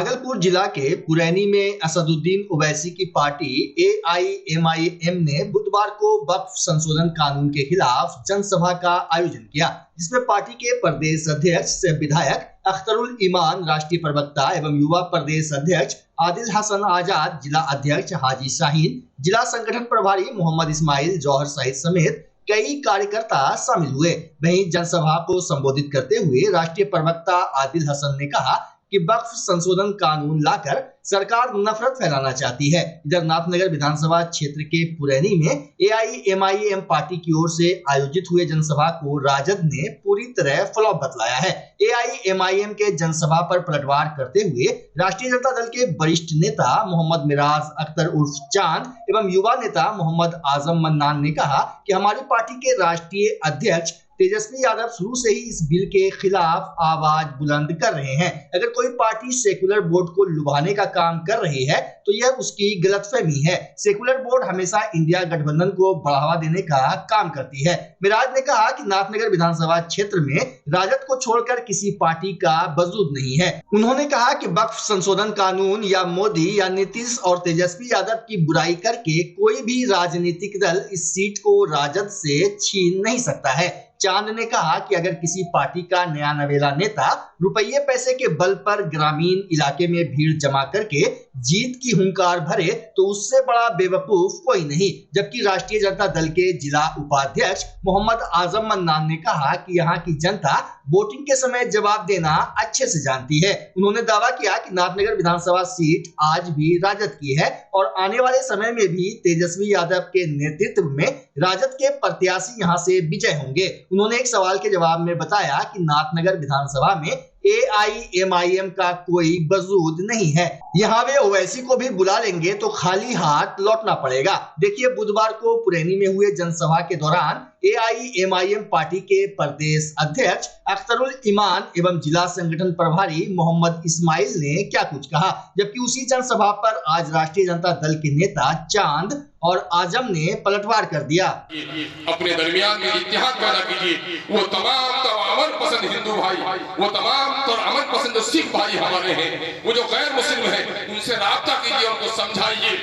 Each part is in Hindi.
भागलपुर जिला के पुरैनी में असदुद्दीन ओवैसी की पार्टी एआईएमआईएम ने बुधवार को वक्फ संशोधन कानून के खिलाफ जनसभा का आयोजन किया, जिसमें पार्टी के प्रदेश अध्यक्ष से विधायक अख्तरुल ईमान, राष्ट्रीय प्रवक्ता एवं युवा प्रदेश अध्यक्ष आदिल हसन आजाद, जिला अध्यक्ष हाजी शाहीन, जिला संगठन प्रभारी मोहम्मद इस्माइल जौहर समेत कई कार्यकर्ता शामिल हुए। वहीं जनसभा को संबोधित करते हुए राष्ट्रीय प्रवक्ता आदिल हसन ने कहा कि वक्फ संशोधन कानून लाकर सरकार नफरत फैलाना चाहती है। इधर नाथनगर विधानसभा क्षेत्र के पुरैनी में एआईएमआईएम पार्टी की ओर से आयोजित हुए जनसभा को राजद ने पूरी तरह फ्लॉप बतलाया है। एआईएमआईएम के जनसभा पर पलटवार करते हुए राष्ट्रीय जनता दल के वरिष्ठ नेता मोहम्मद मिराज अख्तर उर्फ चांद एवं युवा नेता मोहम्मद आजम मन्नान ने कहा कि हमारी पार्टी के राष्ट्रीय अध्यक्ष तेजस्वी यादव शुरू से ही इस बिल के खिलाफ आवाज बुलंद कर रहे हैं। अगर कोई पार्टी सेकुलर बोर्ड को लुभाने का काम कर रही है तो यह उसकी गलतफहमी है। सेकुलर बोर्ड हमेशा इंडिया गठबंधन को बढ़ावा देने का काम करती है। मिराज ने कहा कि नाथनगर विधानसभा क्षेत्र में राजद को छोड़कर किसी पार्टी का वजूद नहीं है। उन्होंने कहा कि वक्फ संशोधन कानून या मोदी या नीतीश और तेजस्वी यादव की बुराई करके कोई भी राजनीतिक दल इस सीट को राजद से छीन नहीं सकता है। चांद ने कहा कि अगर किसी पार्टी का नया नवेला नेता रुपये पैसे के बल पर ग्रामीण इलाके में भीड़ जमा करके जीत की हुंकार भरे तो उससे बड़ा बेवकूफ कोई नहीं। जबकि राष्ट्रीय जनता दल के जिला उपाध्यक्ष मोहम्मद आजम मन्नान ने कहा कि यहाँ की जनता वोटिंग के समय जवाब देना अच्छे से जानती है। उन्होंने दावा किया कि नाथनगर विधानसभा सीट आज भी राजद की है और आने वाले समय में भी तेजस्वी यादव के नेतृत्व में राजद के प्रत्याशी यहाँ से विजय होंगे। उन्होंने एक सवाल के जवाब में बताया कि नाथनगर विधानसभा में एआईएमआईएम का कोई वजूद नहीं है। यहाँ वे ओवैसी को भी बुला लेंगे तो खाली हाथ लौटना पड़ेगा। देखिए, बुधवार को पुरैनी में हुए जनसभा के दौरान एआईएमआईएम पार्टी के प्रदेश अध्यक्ष अख्तरुल ईमान एवं जिला संगठन प्रभारी मोहम्मद इस्माइल ने क्या कुछ कहा। जबकि उसी जनसभा पर आज राष्ट्रीय जनता दल के नेता चांद और आजम ने पलटवार कर दिया। अपने दरमियान में इत्तेहाद पैदा कीजिए। वो तमाम अमन पसंद हिंदू भाई, वो तमाम अमन पसंद सिख भाई हमारे हैं, वो जो गैर मुस्लिम है, उनसे राब्ता कीजिए, उनको समझाइए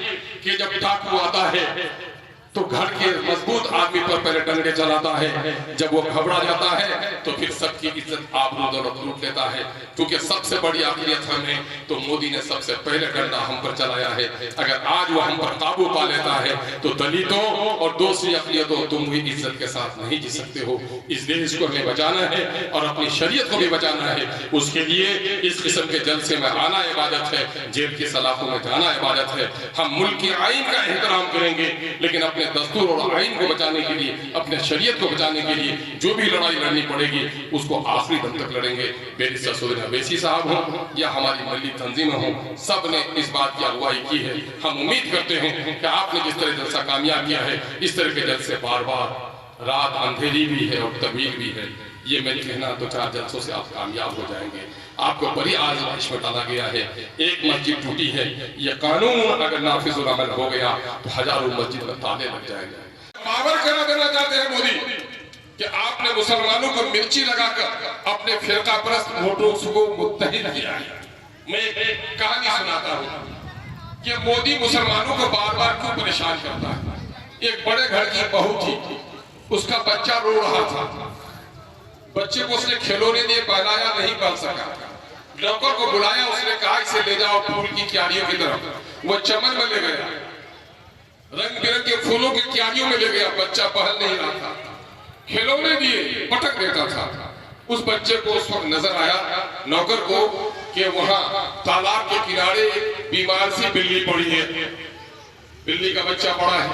कि जब डाकू आता है तो घर के मजबूत आदमी पर पहले डंडे चलाता है, जब वो घबरा जाता है तो फिर सबकी इज्जत आबरू दौलत लूट लेता है। क्योंकि सबसे बड़ी अक़लियत हमें तो मोदी ने सबसे पहले डंडा हम पर चलाया है। अगर आज वो हम पर काबू पा लेता है तो दलितों और दूसरी अक़लियतों तुम भी इज्जत के साथ नहीं जी सकते हो। इस देश को हमें बचाना है और अपनी शरीयत को भी बचाना है। उसके लिए इस किस्म के जलसे में आना इबादत है, जेल की सलाखों में जाना इबादत है। हम मुल्क की आइन का एहतराम करेंगे, लेकिन अपने दस्तूर और आइन को बचाने के लिए, अपने शरीयत को बचाने के लिए जो भी लड़ाई लड़नी पड़ेगी उसको आखिरी दम तक लड़ेंगे। बैरिस्टर असदुद्दीन ओवैसी साहब हों या हमारी मल्ली तंजीमें हों, सब ने इस बात की अगुवाई की है। हम उम्मीद करते हैं कि आपने जिस तरह जलसा कामयाब किया है, इस तरह के जलसे बार बार, रात अंधेरी भी है और तवील भी है, ये मैं कहना 2-4 जलसों से आप कामयाब हो जाएंगे। आपको बड़ी आज़माइश में डाला गया है। एक मस्जिद टूटी है, यह कानून अगर नाफिजुल अमल हो गया तो हजारों मस्जिद में ताले लग जाएंगे। पावर करा देना चाहते हैं मोदी कि आपने मुसलमानों को मिर्ची लगाकर अपने फिरका परस्त वोटों को मुत्तहिद किया है। मैं एक कहानी सुनाता हूँ कि मोदी मुसलमानों को बार बार क्यों परेशान करता है। एक बड़े घर की बहू थी, उसका बच्चा रो रहा था। बच्चे को उसने खिलौने दिए, पहनाया, नहीं पल सका। नौकर को बुलाया, उसने कहा इसे ले जाओ फूल की क्यारियों की तरफ। वो चमन में ले गया, रंग बिरंगे फूलों की क्यारियों में ले गया। बच्चा पहल नहीं रहा था, खिलौने दिए, पटक देता था। उस बच्चे को उस वक्त नजर आया नौकर को कि वहां तालाब के किनारे बीमार सी बिल्ली पड़ी है। बिल्ली का बच्चा पड़ा है।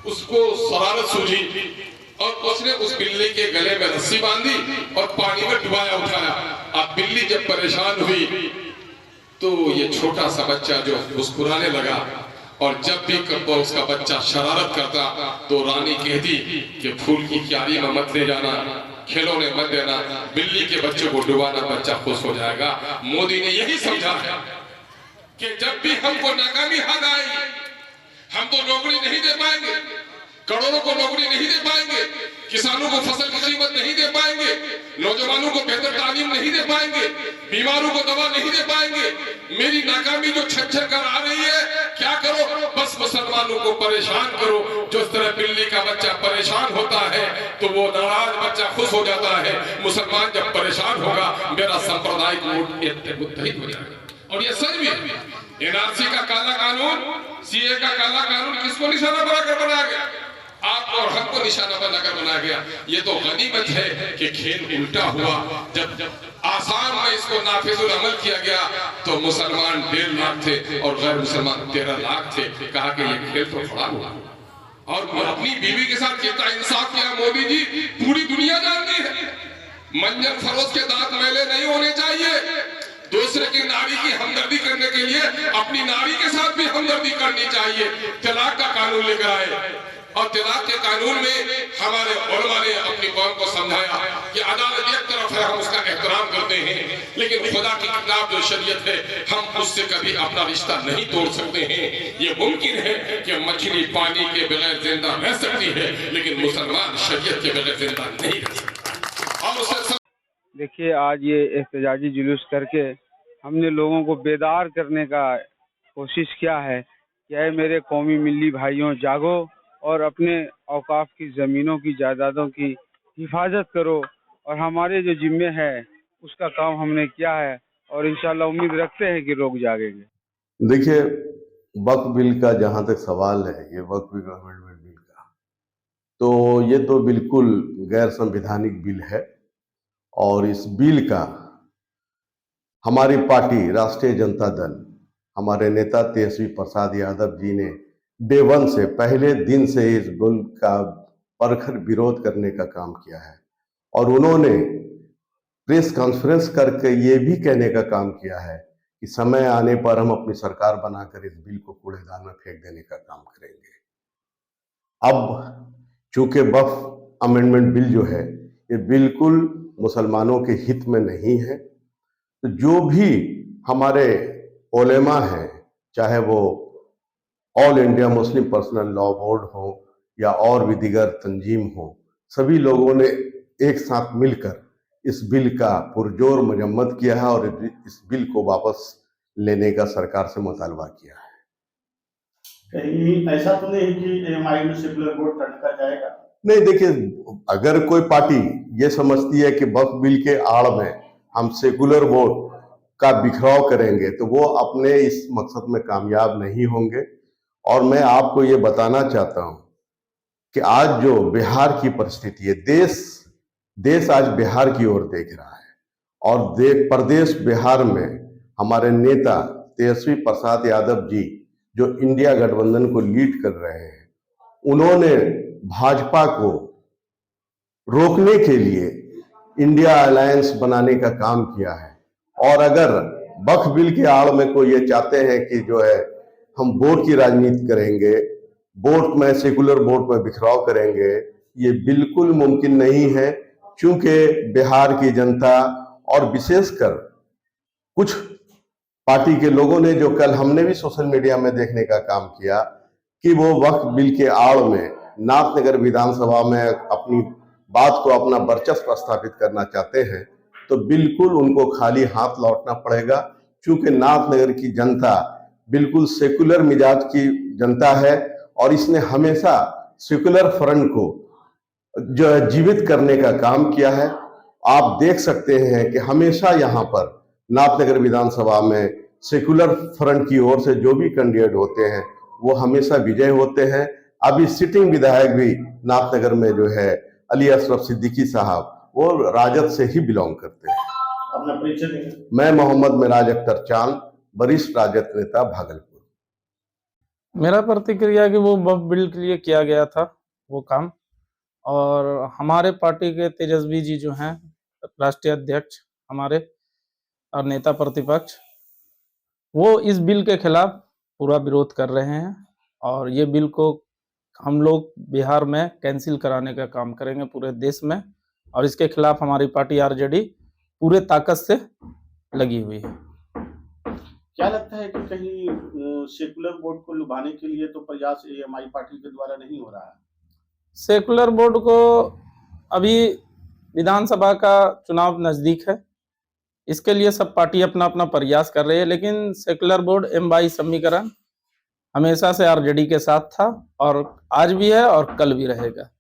उसको शरारत सूझी और उसने उस बिल्ली के गले में रस्सी बांधी और पानी में डुबाया, उठाया। अब बिल्ली जब परेशान हुई तो ये छोटा सा बच्चा जो मुस्कुराने लगा, और जब भी उसका बच्चा शरारत करता तो रानी कहती कि फूल की क्यारी में मत ले जाना, खिलौने मत देना, बिल्ली के बच्चे को डुबाना, बच्चा खुश हो जाएगा। मोदी ने यही समझा है कि जब भी हमको नाकामी हाथ आई, हम तो नौकरी नहीं दे पाएंगे, करोड़ों को नौकरी नहीं दे पाएंगे, किसानों को फसल की कीमत नहीं दे पाएंगे, नौजवानों को बेहतर तालीम नहीं दे पाएंगे। पाएंगे, बीमारों को दवा नहीं दे पाएंगे। मेरी नाकामी जो छज्जर कर आ रही है, क्या करो, बस मुसलमानों को परेशान करो। जिस तरह बिल्ली का बच्चा परेशान होता है तो वो नाराज बच्चा खुश हो जाता है, मुसलमान जब परेशान होगा मेरा सांप्रदायिक मुत्तहिद हो जाएगा। और ये सच भी है। एनआरसी का काला कानून, सीए का काला कानून किसको निशाना बनाकर बनाया गया? आपको और हमको निशाना बनाकर बनाया गया। ये तो गनीमत है कि खेल उल्टा हुआ। जब आसाम में इसको नाफिजुल अमल किया गया तो मुसलमान 1.5 लाख थे और गैर मुसलमान 13 लाख थे। कहा कि ये खेल तो खड़ा हुआ। और अपनी बीवी के साथ कितना इंसाफ किया मोदी जी, पूरी दुनिया जानती है। मंजन फरोज के दांत मैले नहीं होने चाहिए। दूसरे की नारी की हमदर्दी करने के लिए अपनी नारी के साथ भी हमदर्दी करनी चाहिए। तलाक का कानून लेकर आए और तलाक के कानून में हमारे उलमा ने अपनी कौम को समझाया कि अदालत एक तरफ है, हम उसका एहतराम करते हैं, लेकिन खुदा की किताब जो शरीयत है हम उससे कभी अपना रिश्ता नहीं तोड़ सकते हैं। ये मुमकिन है कि मछली पानी के बगैर जिंदा रह सकती है, लेकिन मुसलमान शरीयत के बगैर जिंदा नहीं रह सकता। और उसे देखिए, आज ये एहतजाजी जुलूस करके हमने लोगों को बेदार करने का कोशिश किया है कि ऐ मेरे कौमी मिली भाइयों, जागो और अपने औकाफ की ज़मीनों की जायदादों की हिफाजत करो। और हमारे जो जिम्मे है उसका काम हमने किया है और इंशाल्लाह उम्मीद रखते हैं कि लोग जागेंगे। देखिए, वक्फ बिल का जहाँ तक सवाल है, ये वक्फ बिल अमेंडमेंट बिल का, तो ये तो बिल्कुल गैर संवैधानिक बिल है। और इस बिल का हमारी पार्टी राष्ट्रीय जनता दल, हमारे नेता तेजस्वी प्रसाद यादव जी ने डे 1 से, पहले दिन से इस बिल का परखर विरोध करने का काम किया है। और उन्होंने प्रेस कॉन्फ्रेंस करके ये भी कहने का काम किया है कि समय आने पर हम अपनी सरकार बनाकर इस बिल को कूड़ेदान में फेंक देने का काम करेंगे। अब चूंकि वक्फ अमेंडमेंट बिल जो है ये बिल्कुल मुसलमानों के हित में नहीं है, तो जो भी हमारे उलेमा हैं, चाहे वो all India Muslim personal law board हो या और भी दीगर तंजीम हो, सभी लोगों ने एक साथ मिलकर इस बिल का पुरजोर मजम्मत किया है और इस बिल को वापस लेने का सरकार से मुतालबा किया है। कहीं ऐसा तो नहीं कि एएमआई में सेकुलर वोट रखा जाएगा? नहीं, देखिए, अगर कोई पार्टी ये समझती है कि वक्फ बिल के आड़ में हम सेकुलर वोट का बिखराव करेंगे तो वो अपने इस मकसद में कामयाब नहीं होंगे। और मैं आपको ये बताना चाहता हूं कि आज जो बिहार की परिस्थिति है, देश आज बिहार की ओर देख रहा है। और प्रदेश बिहार में हमारे नेता तेजस्वी प्रसाद यादव जी जो इंडिया गठबंधन को लीड कर रहे हैं, उन्होंने भाजपा को रोकने के लिए इंडिया अलायंस बनाने का काम किया है। और अगर वक्फ बिल के आड़ में कोई ये चाहते हैं कि जो है हम वोट की राजनीति करेंगे, वोट में सेकुलर वोट में बिखराव करेंगे, ये बिल्कुल मुमकिन नहीं है। क्योंकि बिहार की जनता और विशेषकर कुछ पार्टी के लोगों ने, जो कल हमने भी सोशल मीडिया में देखने का काम किया, कि वो वक्फ बिल के आड़ में नाथनगर विधानसभा में अपनी बात को, अपना वर्चस्व स्थापित करना चाहते हैं, तो बिल्कुल उनको खाली हाथ लौटना पड़ेगा। क्योंकि नाथनगर की जनता बिल्कुल सेकुलर मिजाज की जनता है और इसने हमेशा सेकुलर फ्रंट को जो है जीवित करने का काम किया है। आप देख सकते हैं कि हमेशा यहाँ पर नाथनगर विधानसभा में सेकुलर फ्रंट की ओर से जो भी कैंडिडेट होते हैं वो हमेशा विजय होते हैं। अभी सिटिंग विधायक भी नाथनगर में जो है अली अशरफ सिद्दीकी साहब, वो राजद से ही बिलोंग करते हैं। अपना परिचय दें। मैं मोहम्मद मिराज अख्तर चांद, वरिष्ठ राजद नेता भागलपुर। मेरा प्रतिक्रिया कि वो वक्फ बिल के लिए किया गया था वो काम, और हमारे पार्टी के तेजस्वी जी जो हैं राष्ट्रीय अध्यक्ष हमारे और नेता प्रतिपक्ष, वो इस बिल के खिलाफ पूरा विरोध कर रहे हैं। और ये बिल को हम लोग बिहार में कैंसिल कराने का काम करेंगे पूरे देश में, और इसके खिलाफ हमारी पार्टी आरजेडी पूरे ताकत से लगी हुई है। क्या लगता है कि कहीं सेकुलर वोट को लुभाने के लिए तो प्रयास एएमआई पार्टी के द्वारा नहीं हो रहा है? सेकुलर बोर्ड को अभी विधानसभा का चुनाव नजदीक है इसके लिए सब पार्टी अपना अपना प्रयास कर रही है, लेकिन सेकुलर बोर्ड M22 समीकरण हमेशा से आरजेडी के साथ था और आज भी है और कल भी रहेगा।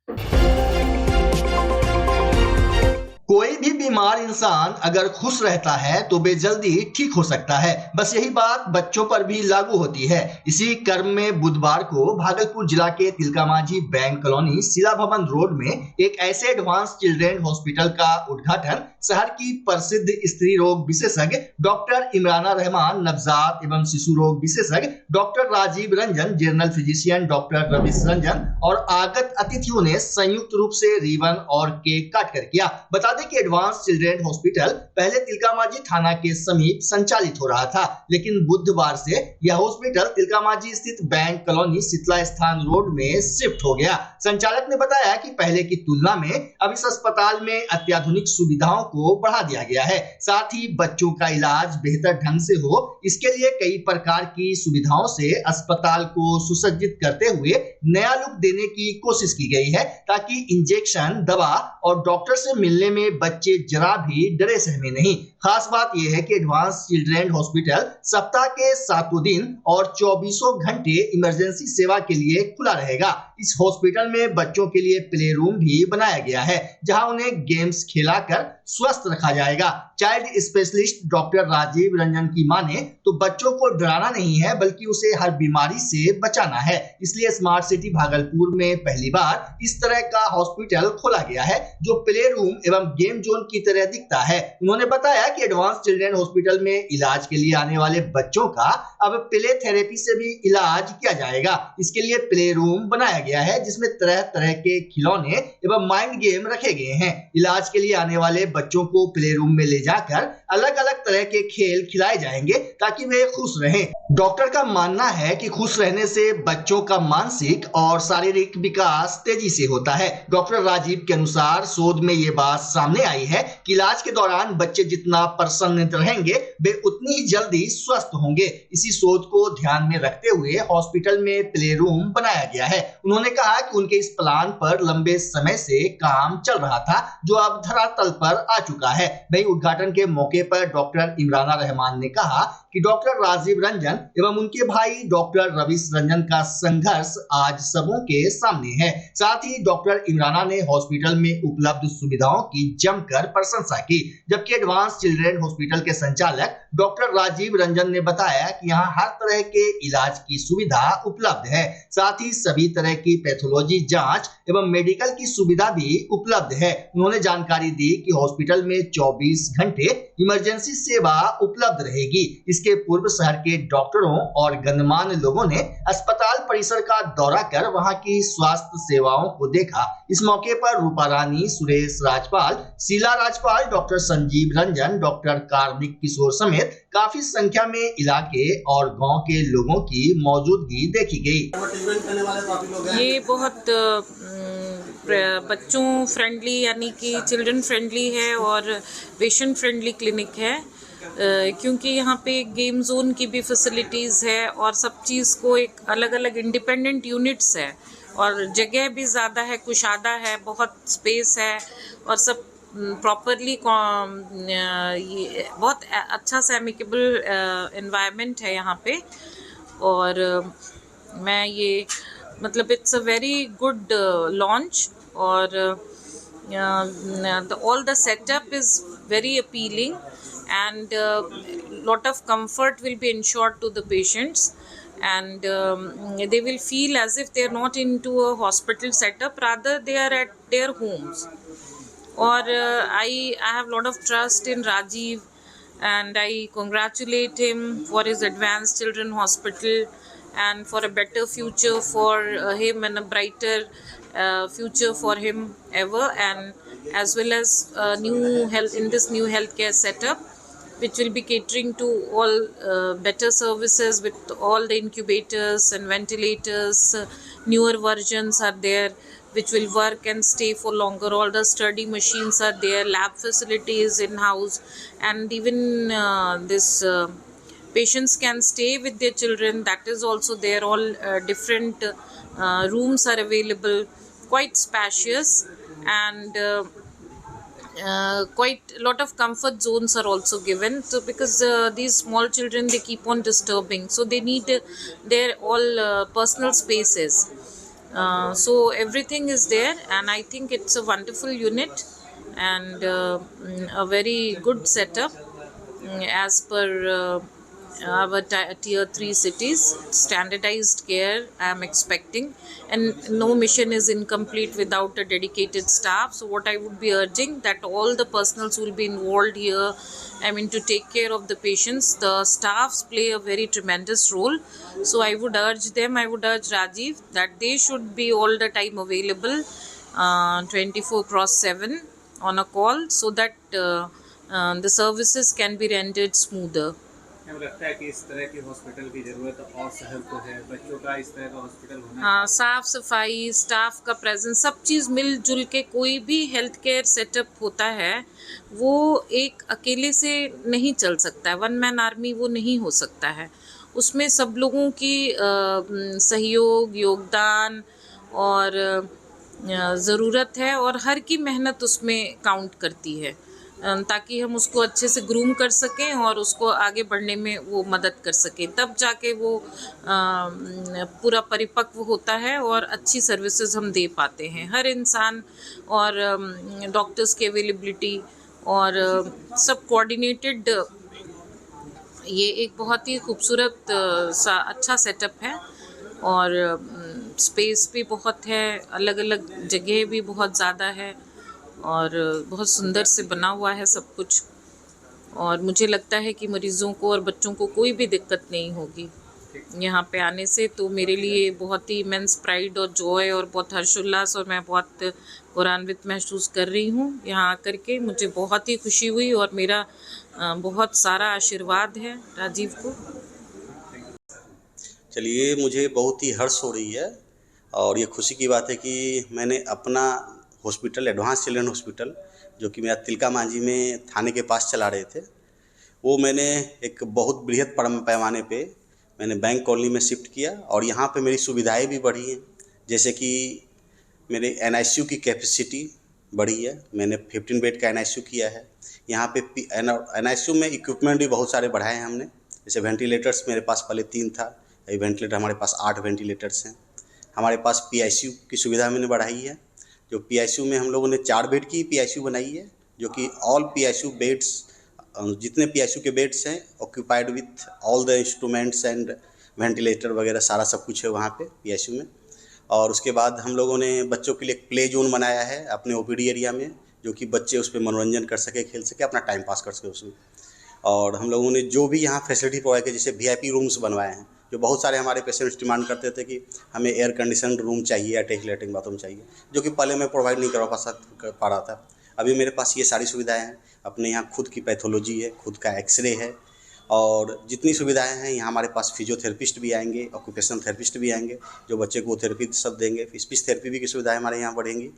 कोई भी बीमार इंसान अगर खुश रहता है तो वे जल्दी ठीक हो सकता है। बस यही बात बच्चों पर भी लागू होती है। इसी क्रम में बुधवार को भागलपुर जिला के तिलकामांझी बैंक कॉलोनी शिला भवन रोड में एक ऐसे एडवांस चिल्ड्रेन हॉस्पिटल का उद्घाटन शहर की प्रसिद्ध स्त्री रोग विशेषज्ञ डॉक्टर इमराना रहमान, नवजात एवं शिशु रोग विशेषज्ञ doctor Rajiv Ranjan, general physician doctor Ravish Ranjan और आगत अतिथियों ने संयुक्त रूप से रिबन और केक काटकर किया। बता दें कि एडवांस चिल्ड्रेन हॉस्पिटल पहले तिलकामांझी थाना के समीप संचालित हो रहा था, लेकिन बुधवार से यह हॉस्पिटल तिलकामांझी स्थित बैंक कॉलोनी शीतला स्थान रोड में शिफ्ट हो गया। संचालक ने बताया कि पहले की तुलना में अब इस अस्पताल में अत्याधुनिक सुविधाओं को बढ़ा दिया गया है, साथ ही बच्चों का इलाज बेहतर ढंग से हो, इसके लिए कई प्रकार की सुविधाओं से अस्पताल को सुसज्जित करते हुए नया लुक देने की कोशिश की गई है, ताकि इंजेक्शन, दवा और डॉक्टर से मिलने में बच्चे जरा भी डरे सहमे नहीं। खास बात यह है कि एडवांस चिल्ड्रेन हॉस्पिटल सप्ताह के 7 दिन और 24 घंटे इमरजेंसी सेवा के लिए खुला रहेगा। इस हॉस्पिटल में बच्चों के लिए प्ले रूम भी बनाया गया है, जहां उन्हें गेम्स खिलाकर स्वस्थ रखा जाएगा। Child specialist doctor Rajiv Ranjan की माने तो बच्चों को डराना नहीं है, बल्कि उसे हर बीमारी से बचाना है। इसलिए स्मार्ट सिटी भागलपुर में पहली बार इस तरह का हॉस्पिटल खोला गया है, जो प्ले रूम एवं गेम जोन की तरह दिखता है। उन्होंने बताया कि एडवांस चिल्ड्रेन हॉस्पिटल में इलाज के लिए आने वाले बच्चों का अब प्ले थेरेपी से भी इलाज किया जाएगा। इसके लिए प्ले रूम बनाया गया है, जिसमें तरह तरह के खिलौने एवं माइंड गेम रखे गए हैं। इलाज के लिए आने वाले बच्चों को प्ले रूम में ले जाकर अलग अलग तरह के खेल खिलाए जाएंगे, ताकि वे खुश रहें। डॉक्टर का मानना है कि खुश रहने से बच्चों का मानसिक और शारीरिक विकास तेजी से होता है। डॉक्टर राजीव के अनुसार शोध में ये बात सामने आई है कि इलाज के दौरान बच्चे जितना प्रसन्न रहेंगे, वे उतनी ही जल्दी स्वस्थ होंगे। इसी शोध को ध्यान में रखते हुए हॉस्पिटल में प्ले रूम बनाया गया है। उन्होंने कहा कि उनके इस प्लान पर लंबे समय से काम चल रहा था, जो अब धरातल पर आ चुका है। वहीं उद्घाटन के मौके पर डॉक्टर इमराना रहमान ने कहा कि डॉक्टर राजीव रंजन एवं उनके भाई डॉक्टर रविश रंजन का संघर्ष आज सबों के सामने है। साथ ही डॉक्टर इमराना ने हॉस्पिटल में उपलब्ध सुविधाओं की जमकर प्रशंसा की, जबकि एडवांस चिल्ड्रेन हॉस्पिटल के संचालक डॉक्टर राजीव रंजन ने बताया कि यहाँ हर तरह के इलाज की सुविधा उपलब्ध है। साथ ही सभी तरह की पैथोलॉजी जांच एवं मेडिकल की सुविधा भी उपलब्ध है। उन्होंने जानकारी दी कि हॉस्पिटल में 24 घंटे इमरजेंसी सेवा उपलब्ध रहेगी। इसके पूर्व शहर के डॉक्टरों और गणमान्य लोगों ने अस्पताल परिसर का दौरा कर वहां की स्वास्थ्य सेवाओं को देखा। इस मौके पर रूपा रानी, सुरेश राजपाल, शीला राजपाल, डॉक्टर संजीव रंजन, डॉक्टर कार्तिक किशोर समेत काफी संख्या में इलाके और गांव के लोगों की मौजूदगी देखी गई। ये बहुत बच्चों फ्रेंडली यानी कि चिल्ड्रन फ्रेंडली है और पेशेंट फ्रेंडली क्लिनिक है, क्योंकि यहाँ पे गेम जोन की भी फैसिलिटीज़ है और सब चीज़ को एक अलग अलग इंडिपेंडेंट यूनिट्स है और जगह भी ज़्यादा है, कुशादा है, बहुत स्पेस है और सब प्रॉपरली ये बहुत अच्छा सा एमिकेबल एनवायरनमेंट है यहाँ पे। और मैं ये मतलब it's a very good launch और all the setup is very appealing and lot of comfort will be ensured to the patients and they will feel as if they are not into a hospital setup, rather they are at their homes. Or I have lot of trust in Rajiv and I congratulate him for his Advanced Children Hospital and for a better future for him and a brighter future for him ever, and as well as new health in this new healthcare setup, which will be catering to all better services with all the incubators and ventilators. Newer versions are there which will work and stay for longer. All the study machines are there, lab facilities in house, and even this patients can stay with their children. That is also there. All different rooms are available, quite spacious, and quite a lot of comfort zones are also given, so because these small children, they keep on disturbing, so they need their all personal spaces, so everything is there, and I think it's a wonderful unit and a very good setup as per our tier 3 cities. Standardized care I am expecting, and no mission is incomplete without a dedicated staff. So what I would be urging, that all the personals will be involved here, I mean, to take care of the patients. The staffs play a very tremendous role, so I would urge them, I would urge Rajiv, that they should be all the time available 24/7 on a call, so that the services can be rendered smoother. हमें लगता है कि इस तरह के हॉस्पिटल की ज़रूरत और शहर को है, बच्चों का इस तरह का हॉस्पिटल होना। हाँ, साफ सफाई, स्टाफ का प्रेजेंस, सब चीज़ मिलजुल के कोई भी हेल्थ केयर सेटअप होता है, वो एक अकेले से नहीं चल सकता है, वन मैन आर्मी वो नहीं हो सकता है। उसमें सब लोगों की सहयोग, योगदान और ज़रूरत है, और हर की मेहनत उसमें काउंट करती है, ताकि हम उसको अच्छे से ग्रूम कर सकें और उसको आगे बढ़ने में वो मदद कर सकें, तब जाके वो पूरा परिपक्व होता है और अच्छी सर्विसेज हम दे पाते हैं। हर इंसान और डॉक्टर्स की अवेलेबिलिटी और सब कोऑर्डिनेटेड, ये एक बहुत ही खूबसूरत सा अच्छा सेटअप है, और स्पेस भी बहुत है, अलग अलग जगह भी बहुत ज़्यादा है, और बहुत सुंदर से बना हुआ है सब कुछ, और मुझे लगता है कि मरीज़ों को और बच्चों को कोई भी दिक्कत नहीं होगी यहाँ पे आने से। तो मेरे लिए बहुत ही इमेंस प्राइड और जॉय और बहुत हर्षोल्लास, और मैं बहुत गौरवान्वित महसूस कर रही हूँ यहाँ आकर के। मुझे बहुत ही खुशी हुई, और मेरा बहुत सारा आशीर्वाद है राजीव को। चलिए, मुझे बहुत ही हर्ष हो रही है, और ये खुशी की बात है कि मैंने अपना हॉस्पिटल, एडवांस चिल्ड्रन हॉस्पिटल, जो कि मेरा तिलका मांझी में थाने के पास चला रहे थे, वो मैंने एक बहुत बृहद पैमाने पे मैंने बैंक कॉलोनी में शिफ्ट किया, और यहाँ पे मेरी सुविधाएं भी बढ़ी हैं। जैसे कि मेरे NICU की कैपेसिटी बढ़ी है, मैंने 15 बेड का NICU किया है। यहाँ पे NICU में इक्विपमेंट भी बहुत सारे बढ़ाए हैं हमने। जैसे वेंटिलेटर्स मेरे पास पहले 3 था, अभी वेंटिलेटर हमारे पास 8 वेंटिलेटर्स हैं। हमारे पास PICU की सुविधा मैंने बढ़ाई है, जो PICU में हम लोगों ने 4 बेड की PICU बनाई है, जो कि ऑल PICU बेड्स, जितने PICU के बेड्स हैं, occupied with all the instruments and ventilator वगैरह, सारा सब कुछ है वहाँ पे PICU में। और उसके बाद हम लोगों ने बच्चों के लिए एक प्ले जोन बनाया है अपने OPD एरिया में, जो कि बच्चे उस पर मनोरंजन कर सके, खेल सके, अपना टाइम पास कर सके उसमें। और हम लोगों ने जो भी यहाँ फैसिलिटी प्रोवाइड की, जैसे VIP रूम्स बनवाए हैं, जो बहुत सारे हमारे पेशेंट्स डिमांड करते थे कि हमें एयर कंडीशन रूम चाहिए, अटैच लैट्रिन बाथरूम चाहिए, जो कि पहले मैं प्रोवाइड नहीं करवा पा रहा था। अभी मेरे पास ये सारी सुविधाएं हैं। अपने यहाँ खुद की पैथोलॉजी है, खुद का एक्सरे है, और जितनी सुविधाएं हैं यहाँ हमारे पास फिजियोथेरेपिस्ट भी आएंगे, ऑक्यूपेशनल थेरेपिस्ट भी आएंगे, जो बच्चे को थेरेपी सब देंगे। स्पीच थेरेपी भी की सुविधाएँ हमारे यहाँ बढ़ेंगी,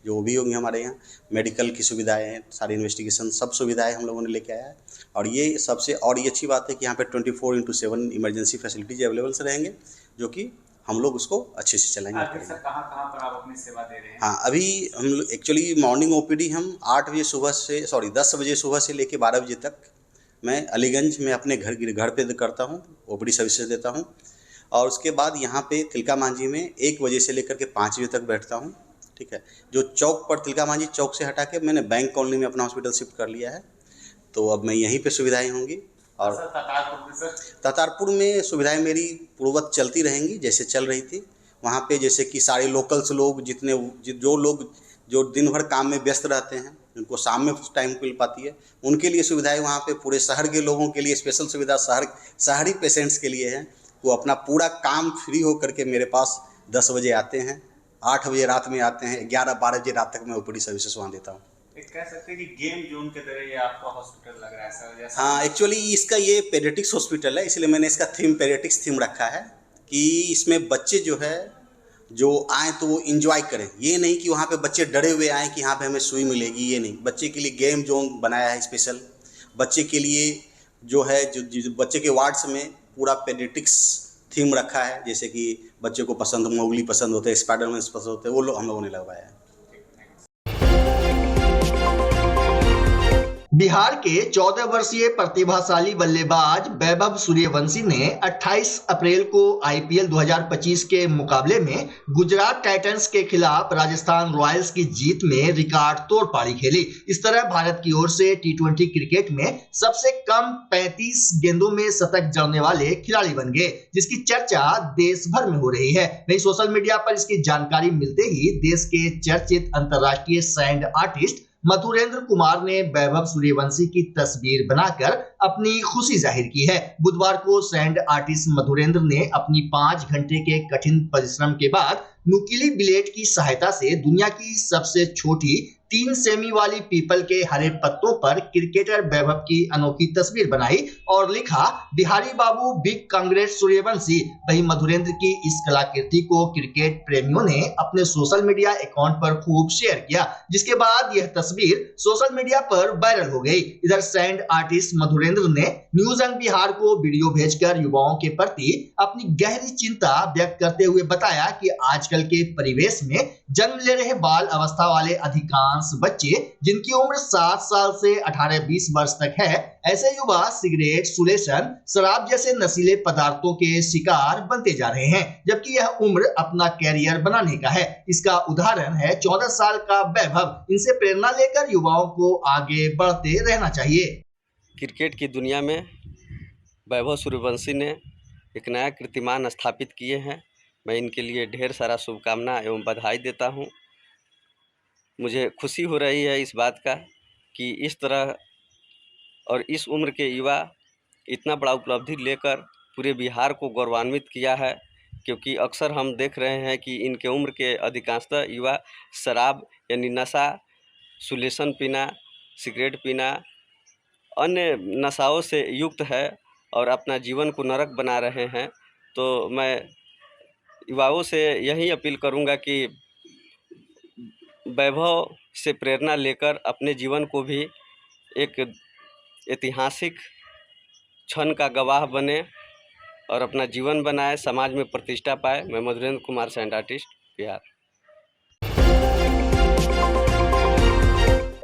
जो वो भी होंगी हमारे यहाँ। मेडिकल की सुविधाएं हैं, सारी इन्वेस्टिगेशन, सब सुविधाएं हम लोगों ने लेके आया है। और ये सबसे और ये अच्छी बात है कि यहाँ पे 24/7 इमरजेंसी फैसिलिटीज अवेलेबल से रहेंगे, जो कि हम लोग उसको अच्छे से चलाएंगे। सर, कहाँ पर आप अपनी सेवा दे रहे हैं? हाँ, अभी हम लोग एक्चुअली मॉर्निंग OPD हम 10 बजे सुबह से लेके 12 बजे तक मैं अलीगंज में अपने घर पे करता हूँ, OPD सर्विसेज देता हूँ। और उसके बाद यहाँ पे तिलका मांझी में 1 बजे से लेकर के 5 बजे तक बैठता हूँ। ठीक है, जो चौक पर तिलका मांझी चौक से हटा के मैंने बैंक कॉलोनी में अपना हॉस्पिटल शिफ्ट कर लिया है, तो अब मैं यहीं पे सुविधाएं होंगी। और तातारपुर में सुविधाएं मेरी पूर्ववत चलती रहेंगी जैसे चल रही थी। वहाँ पे जैसे कि सारे लोकल्स लोग, जो लोग जो दिन भर काम में व्यस्त रहते हैं, उनको शाम में टाइम मिल पाती है, उनके लिए सुविधाएं वहाँ पे पूरे शहर के लोगों के लिए स्पेशल सुविधा शहरी पेशेंट्स के लिए है। वो अपना पूरा काम फ्री हो करके मेरे पास 10 बजे आते हैं, 8 बजे रात में आते हैं, 11-12 बजे रात तक मैं OPD सर्विसेज वहाँ देता हूँ। कह सकते हैं कि गेम जोन के तरह ये आपका हॉस्पिटल लग रहा है सर? हाँ, एक्चुअली इसका ये पेडियाट्रिक्स हॉस्पिटल है, इसलिए मैंने इसका थीम पेडियाट्रिक्स थीम रखा है कि इसमें बच्चे जो आएँ तो वो इंजॉय करें। ये नहीं कि वहाँ पे बच्चे डरे हुए आएँ कि यहाँ पे हमें सुई मिलेगी, ये नहीं। बच्चे के लिए गेम जोन बनाया है स्पेशल। बच्चे के लिए जो है, जो बच्चे के वार्ड्स में पूरा पेडियाट्रिक्स थीम रखा है। जैसे कि बच्चे को पसंद मोगली पसंद होते हैं, स्पाइडरमैन पसंद होते हैं, वो लोग हम लोगों ने लगवाया है। बिहार के 14 वर्षीय प्रतिभाशाली बल्लेबाज वैभव सूर्यवंशी ने 28 अप्रैल को आईपीएल 2025 के मुकाबले में गुजरात टाइटंस के खिलाफ राजस्थान रॉयल्स की जीत में रिकॉर्ड तोड़ पारी खेली। इस तरह भारत की ओर से टी20 क्रिकेट में सबसे कम 35 गेंदों में शतक जड़ने वाले खिलाड़ी बन गए, जिसकी चर्चा देश भर में हो रही है। वहीं सोशल मीडिया पर इसकी जानकारी मिलते ही देश के चर्चित अंतर्राष्ट्रीय सैंड आर्टिस्ट मधुरेंद्र कुमार ने वैभव सूर्यवंशी की तस्वीर बनाकर अपनी खुशी जाहिर की है। बुधवार को सैंड आर्टिस्ट मधुरेंद्र ने अपनी 5 घंटे के कठिन परिश्रम के बाद नुकीली ब्लेड की सहायता से दुनिया की सबसे छोटी 3 सेमी वाली पीपल के हरे पत्तों पर क्रिकेटर वैभव की अनोखी तस्वीर बनाई और लिखा, बिहारी बाबू बिग कांग्रेस सूर्यवंशी। वहीं मधुरेंद्र की इस कलाकृति को क्रिकेट प्रेमियों ने अपने सोशल मीडिया अकाउंट पर खूब शेयर किया, जिसके बाद यह तस्वीर सोशल मीडिया पर वायरल हो गई। इधर सैंड आर्टिस्ट मधुरेंद्र ने न्यूज एंड बिहार को वीडियो भेजकर युवाओं के प्रति अपनी गहरी चिंता व्यक्त करते हुए बताया कि आजकल के परिवेश में जन्म ले रहे बाल अवस्था वाले अधिकांश बच्चे जिनकी उम्र 7 साल से 18-20 वर्ष तक है, ऐसे युवा सिगरेट, सुलेशन, शराब जैसे नशीले पदार्थों के शिकार बनते जा रहे हैं, जबकि यह उम्र अपना कैरियर बनाने का है। इसका उदाहरण है 14 साल का वैभव। इनसे प्रेरणा लेकर युवाओं को आगे बढ़ते रहना चाहिए। क्रिकेट की दुनिया में वैभव सूर्यवंशी ने एक नया कीर्तिमान स्थापित किए हैं। मैं इनके लिए ढेर सारा शुभकामना एवं बधाई देता हूं। मुझे खुशी हो रही है इस बात का कि इस तरह और इस उम्र के युवा इतना बड़ा उपलब्धि लेकर पूरे बिहार को गौरवान्वित किया है, क्योंकि अक्सर हम देख रहे हैं कि इनके उम्र के अधिकांशतः युवा शराब यानी नशा, सुलेशन पीना, सिगरेट पीना, अन्य नशाओं से युक्त है और अपना जीवन को नरक बना रहे हैं। तो मैं युवाओं से यही अपील करूंगा कि वैभव से प्रेरणा लेकर अपने जीवन को भी एक ऐतिहासिक क्षण का गवाह बने और अपना जीवन बनाए, समाज में प्रतिष्ठा पाए। मैं Madhurendra Kumar, sand artist, Bihar.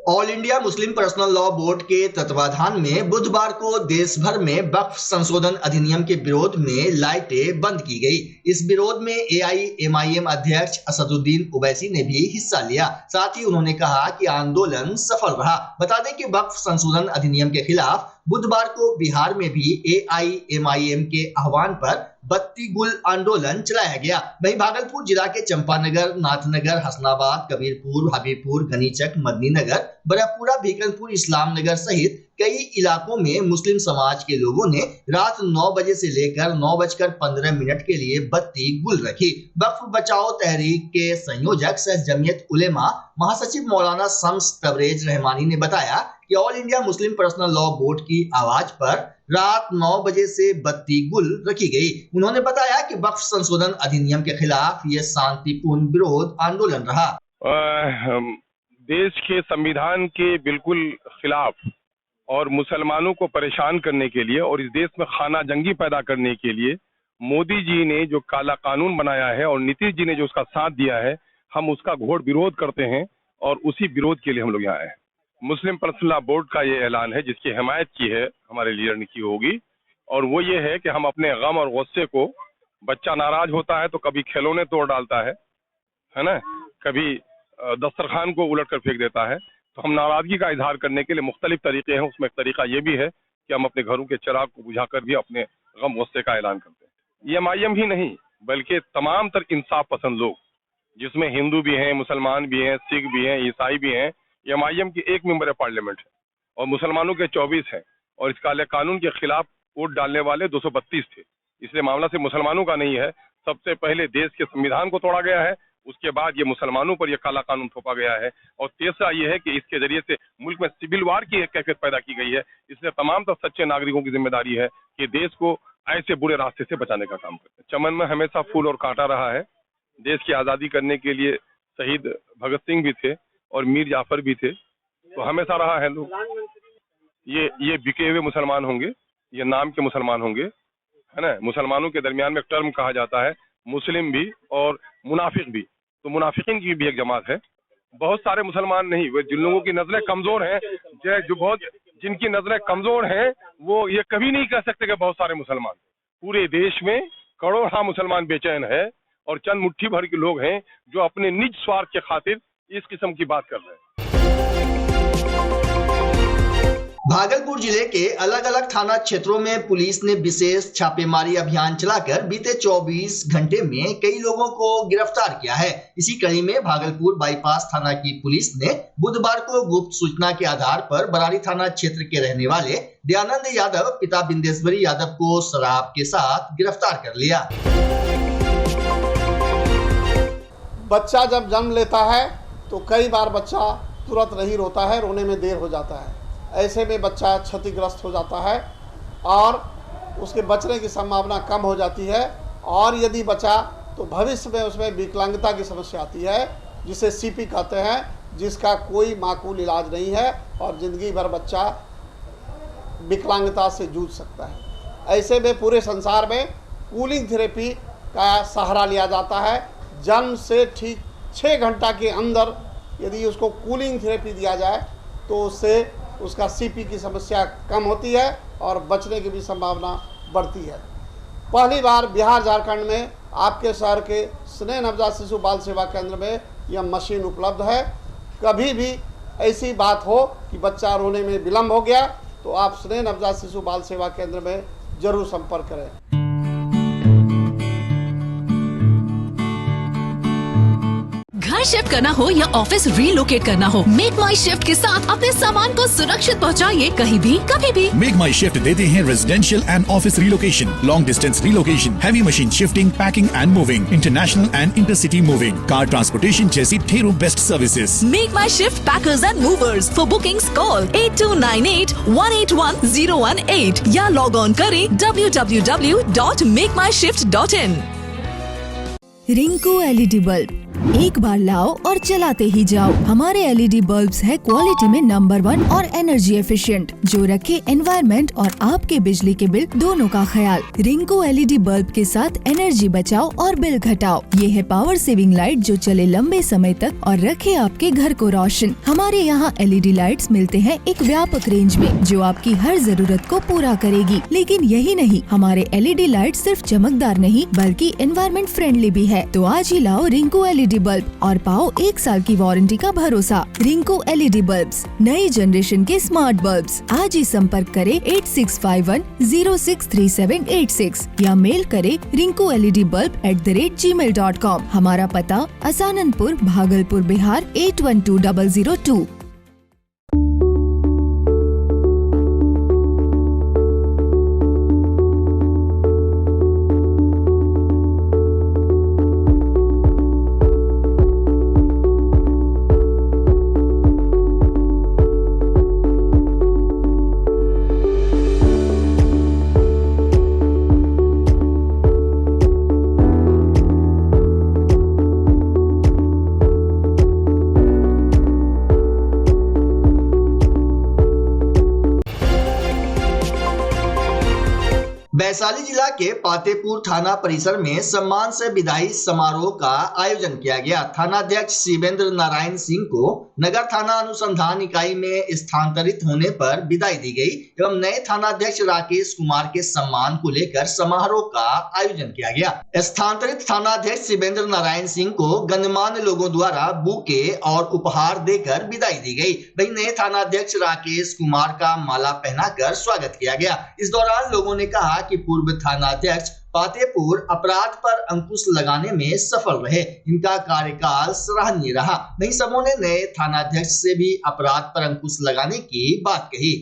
All India Muslim personal law board के तत्वाधान में बुधवार को देश भर में वक्फ संशोधन अधिनियम के विरोध में लाइटें बंद की गई। इस विरोध में AIMIM अध्यक्ष असदुद्दीन ओवैसी ने भी हिस्सा लिया। साथ ही उन्होंने कहा कि आंदोलन सफल रहा। बता दें कि वक्फ संशोधन अधिनियम के खिलाफ बुधवार को बिहार में भी AIMIM के आह्वान पर बत्ती गुल आंदोलन चलाया गया। वहीं भागलपुर जिला के चंपानगर, नाथनगर, हसनाबाद, कबीरपुर, हबीबपुर, गनीचक, मदनीनगर, बरहपुरा, भीकनपुर, इस्लाम नगर सहित कई इलाकों में मुस्लिम समाज के लोगों ने रात 9 बजे से लेकर 9:15 के लिए बत्ती गुल रखी। वक्फ बचाओ तहरीक के संयोजक सह जमीयत उलेमा महासचिव मौलाना शम्स तबरेज रहमानी ने बताया कि all India Muslim personal law board की आवाज पर रात 9 बजे से बत्ती गुल रखी गई। उन्होंने बताया कि वक्फ संशोधन अधिनियम के खिलाफ यह शांतिपूर्ण विरोध आंदोलन रहा। देश के संविधान के बिल्कुल खिलाफ और मुसलमानों को परेशान करने के लिए और इस देश में खाना जंगी पैदा करने के लिए मोदी जी ने जो काला कानून बनाया है और नीतीश जी ने जो उसका साथ दिया है, हम उसका घोर विरोध करते हैं और उसी विरोध के लिए हम लोग यहाँ आए हैं। मुस्लिम पर्सनल लॉ बोर्ड का ये ऐलान है जिसकी हिमायत की है हमारे लीडर ने की होगी, और वो ये है कि हम अपने गम और गुस्से को, बच्चा नाराज होता है तो कभी खिलौने तोड़ डालता है ना, कभी दस्तरखान को उलट कर फेंक देता है, तो हम नाराजगी का इजहार करने के लिए मुख्तलिफ तरीके हैं। उसमें एक तरीका ये भी है कि हम अपने घरों के चिराग को बुझाकर भी अपने गम गुस्से का ऐलान करते हैं। ये MIM ही नहीं बल्कि तमाम तर इंसाफ पसंद लोग, जिसमें हिंदू भी हैं, मुसलमान भी हैं, सिख भी हैं, ईसाई भी हैं। MIM की एक मेंबर पार्लियामेंट है और मुसलमानों के 24 हैं, और इस काले कानून के खिलाफ वोट डालने वाले 232 थे। इसलिए मामला सिर्फ मुसलमानों का नहीं है। सबसे पहले देश के संविधान को तोड़ा गया है, उसके बाद ये मुसलमानों पर यह काला कानून थोपा गया है, और तीसरा ये है कि इसके जरिए से मुल्क में सिविल वार की एक कैफियत पैदा की गई है। इसलिए तमाम तो सच्चे नागरिकों की जिम्मेदारी है कि देश को ऐसे बुरे रास्ते से बचाने का काम करें। चमन में हमेशा फूल और कांटा रहा है। देश की आज़ादी करने के लिए शहीद भगत सिंह भी थे और मीर जाफर भी थे, तो हमेशा रहा है। लोग ये बिके हुए मुसलमान होंगे, ये नाम के मुसलमान होंगे, है ना। मुसलमानों के दरमियान में एक टर्म कहा जाता है मुस्लिम भी और मुनाफिक भी, तो मुनाफिकीन की भी एक जमात है। बहुत सारे मुसलमान नहीं, वे जिन लोगों की नजरें कमजोर हैं, जो बहुत जिनकी नजरें कमजोर हैं, वो ये कभी नहीं कह सकते कि बहुत सारे मुसलमान। पूरे देश में करोड़ों मुसलमान बेचैन है और चंद मुट्ठी भर के लोग हैं जो अपने निज स्वार्थ के खातिर इस किस्म की बात कर रहे हैं। भागलपुर जिले के अलग अलग थाना क्षेत्रों में पुलिस ने विशेष छापेमारी अभियान चलाकर बीते 24 घंटे में कई लोगों को गिरफ्तार किया है। इसी कड़ी में भागलपुर बाईपास थाना की पुलिस ने बुधवार को गुप्त सूचना के आधार पर बरारी थाना क्षेत्र के रहने वाले दयानंद यादव पिता बिंदेश्वरी यादव को शराब के साथ गिरफ्तार कर लिया। बच्चा जब जन्म लेता है तो कई बार बच्चा तुरंत नहीं रोता है, रोने में देर हो जाता है। ऐसे में बच्चा क्षतिग्रस्त हो जाता है और उसके बचने की संभावना कम हो जाती है, और यदि बचा तो भविष्य में उसमें विकलांगता की समस्या आती है, जिसे सीपी कहते हैं, जिसका कोई माकूल इलाज नहीं है और ज़िंदगी भर बच्चा विकलांगता से जूझ सकता है। ऐसे में पूरे संसार में कूलिंग थेरेपी का सहारा लिया जाता है। जन्म से ठीक 6 घंटा के अंदर यदि उसको कूलिंग थेरेपी दिया जाए तो उससे उसका सीपी की समस्या कम होती है और बचने की भी संभावना बढ़ती है। पहली बार बिहार झारखंड में आपके शहर के स्नेह नवजात शिशु बाल सेवा केंद्र में यह मशीन उपलब्ध है। कभी भी ऐसी बात हो कि बच्चा रोने में विलम्ब हो गया तो आप स्नेह नवजात शिशु बाल सेवा केंद्र में जरूर संपर्क करें। घर शिफ्ट करना हो या ऑफिस रीलोकेट करना हो, मेक माई शिफ्ट के साथ अपने सामान को सुरक्षित पहुंचाइए कहीं भी कभी भी। मेक माई शिफ्ट देते हैं residential and office relocation, long distance relocation, heavy machine shifting, packing and moving, international and intercity moving, car transportation जैसी ढेरों best services. Make my shift packers and movers. For bookings call 8298-181-018 या लॉग ऑन करें www.makemyshift.in। रिंकू एलईडी बल्ब एक बार लाओ और चलाते ही जाओ। हमारे एलईडी बल्ब्स है क्वालिटी में नंबर 1 और एनर्जी एफिशिएंट, जो रखे एनवायरनमेंट और आपके बिजली के बिल दोनों का ख्याल। रिंकू एलईडी बल्ब के साथ एनर्जी बचाओ और बिल घटाओ। ये है पावर सेविंग लाइट जो चले लंबे समय तक और रखे आपके घर को रोशन। हमारे यहाँ एलईडी लाइट्स मिलते हैं एक व्यापक रेंज में जो आपकी हर जरूरत को पूरा करेगी। लेकिन यही नहीं, हमारे एलईडी लाइट सिर्फ चमकदार नहीं बल्कि एनवायरनमेंट फ्रेंडली भी है। तो आज ही लाओ रिंकू एलईडी बल्ब और पाओ 1 साल की वारंटी का भरोसा। रिंकू एलईडी बल्ब्स, नई जनरेशन के स्मार्ट बल्ब्स। आज ही संपर्क करें 8651063786 या मेल करें rinku.led.bulb@gmail.com। हमारा पता असाननपुर, भागलपुर, बिहार 812002। वैशाली जिला के पातेपुर थाना परिसर में सम्मान से विदाई समारोह का आयोजन किया गया। थानाध्यक्ष शिवेंद्र नारायण सिंह को नगर थाना अनुसंधान इकाई में स्थानांतरित होने पर विदाई दी गई एवं नए थानाध्यक्ष राकेश कुमार के सम्मान को लेकर समारोह का आयोजन किया गया। स्थानांतरित थानाध्यक्ष शिवेंद्र नारायण सिंह को गणमान्य लोगों द्वारा बुके और उपहार देकर विदाई दी गई। वहीं नए थानाध्यक्ष राकेश कुमार का माला पहनाकर स्वागत किया गया। इस दौरान लोगों ने कहा कि पूर्व थानाध्यक्ष पातेपुर अपराध पर अंकुश लगाने में सफल रहे, इनका कार्यकाल सराहनीय रहा। वहीं सबों ने नए थानाध्यक्ष से भी अपराध पर अंकुश लगाने की बात कही।